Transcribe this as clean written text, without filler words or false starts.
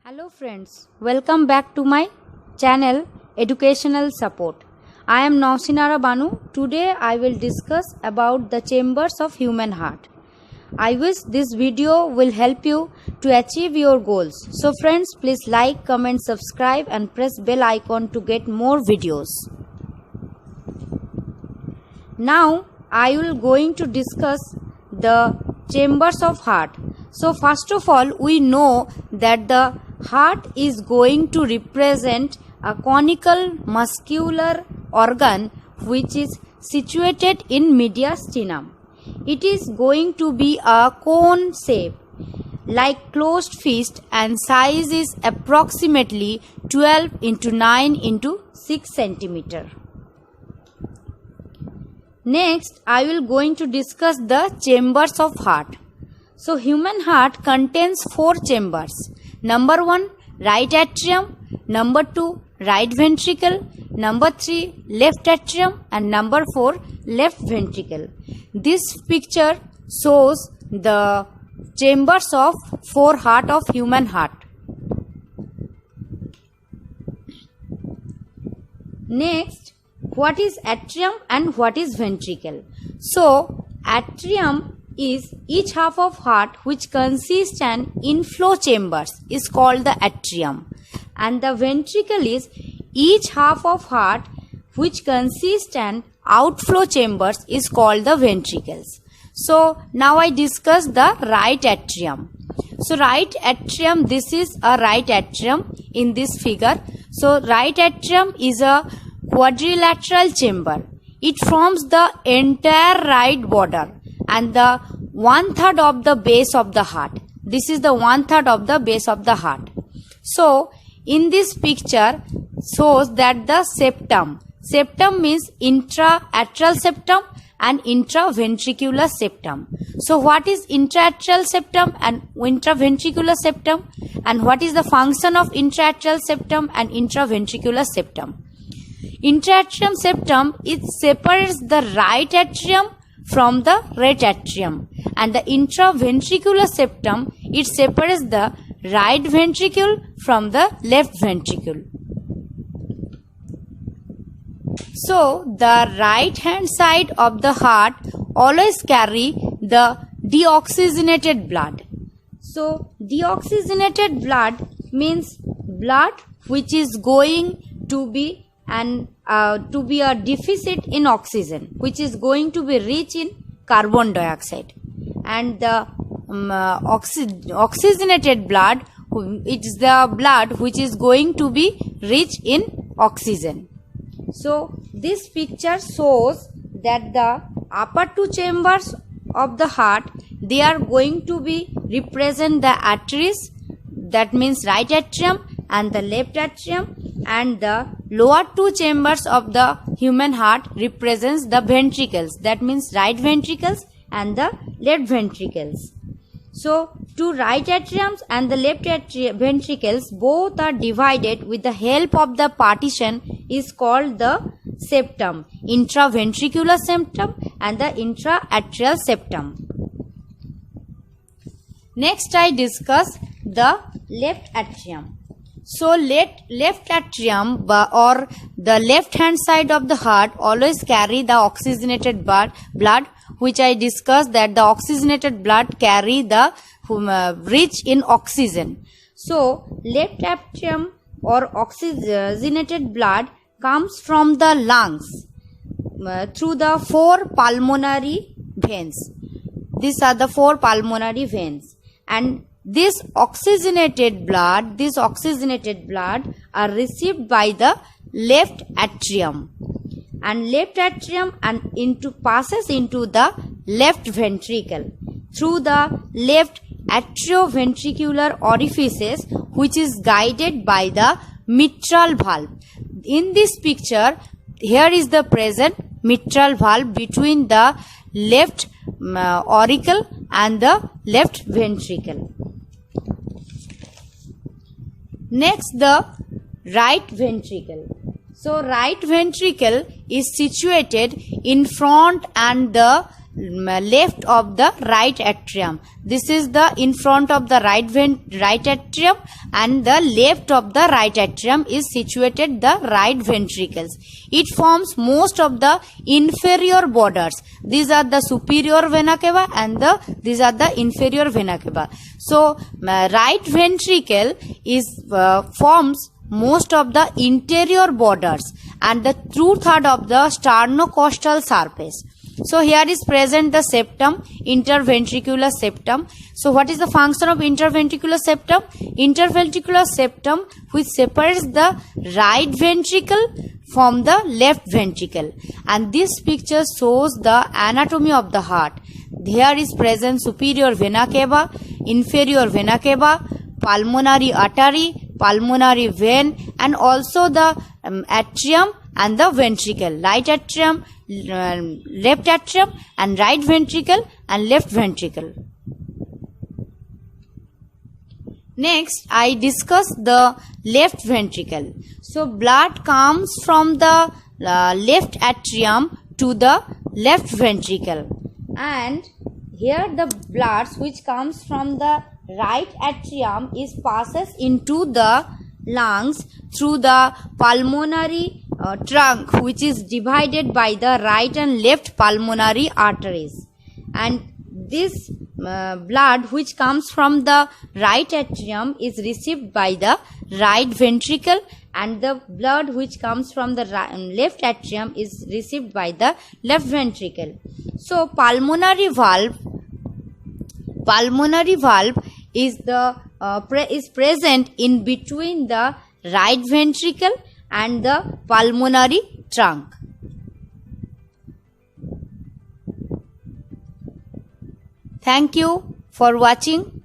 Hello friends, welcome back to my channel Educational Support. I am Nausinara Banu. Today I will discuss about the chambers of human heart. I wish this video will help you to achieve your goals. So friends, please like, comment, subscribe and press bell icon to get more videos. Now I will going to discuss the chambers of heart. So first of all, we know that the heart is going to represent a conical muscular organ which is situated in mediastinum. It is going to be a cone shape like closed fist and size is approximately 12 into 9 into 6 centimeter. Next, I will going to discuss the chambers of heart. So human heart contains 4 chambers. Number 1, right atrium. Number 2, right ventricle. Number 3, left atrium. And number 4, left ventricle. This picture shows the chambers of 4 heart of human heart. Next, what is atrium and what is ventricle? So, atrium is each half of heart which consists an inflow chambers is called the atrium, and the ventricle is each half of heart which consists an outflow chambers is called the ventricles. So now I discuss the right atrium. So right atrium, this is a right atrium in this figure. So right atrium is a quadrilateral chamber. It forms the entire right border and the 1/3 of the base of the heart. This is the 1/3 of the base of the heart. So in this picture shows that the septum means intra-atrial septum and intraventricular septum. So what is intra-atrial septum and intraventricular septum, and what is the function of intra-atrial septum and intraventricular septum? Intra-atrial septum, it separates the right atrium from the right atrium, and the intraventricular septum, it separates the right ventricle from the left ventricle. So the right hand side of the heart always carry the deoxygenated blood. So deoxygenated blood means blood which is going to be a deficit in oxygen, which is going to be rich in carbon dioxide, and the oxygenated blood, it is the blood which is going to be rich in oxygen. So this picture shows that the upper 2 chambers of the heart, they are going to be represent the arteries, that means right atrium and the left atrium, and the lower 2 chambers of the human heart represents the ventricles, that means right ventricles and the left ventricles. So two right atriums and the left ventricles both are divided with the help of the partition is called the septum, intraventricular septum and the intra-atrial septum. Next I discuss the left atrium. So left atrium or the left hand side of the heart always carry the oxygenated blood, which I discussed that the oxygenated blood carry the rich in oxygen. So left atrium or oxygenated blood comes from the lungs through the 4 pulmonary veins. These are the 4 pulmonary veins, and this oxygenated blood are received by the left atrium, and left atrium passes into the left ventricle through the left atrioventricular orifices, which is guided by the mitral valve. In this picture, here is the present mitral valve between the left auricle and the left ventricle. Next, the right ventricle. So right ventricle is situated in front and the left of the right atrium. This is the in front of the right atrium, and the left of the right atrium is situated the right ventricles. It forms most of the inferior borders. These are the superior vena cava and these are the inferior vena cava. So right ventricle is forms most of the interior borders and the 2/3 of the sternocostal surface. So here is present the septum, interventricular septum. So what is the function of interventricular septum? Interventricular septum which separates the right ventricle from the left ventricle. And this picture shows the anatomy of the heart. Here is present superior vena cava, inferior vena cava, pulmonary artery, pulmonary vein, and also the atrium and the ventricle. Right atrium, left atrium, and right ventricle and left ventricle. Next, I discuss the left ventricle. So blood comes from the left atrium to the left ventricle, and here the blood which comes from the right atrium is passes into the lungs through the pulmonary trunk, which is divided by the right and left pulmonary arteries. And this blood which comes from the right atrium is received by the right ventricle, and the blood which comes from the left atrium is received by the left ventricle. So pulmonary valve is the is present in between the right ventricle and the pulmonary trunk. Thank you for watching.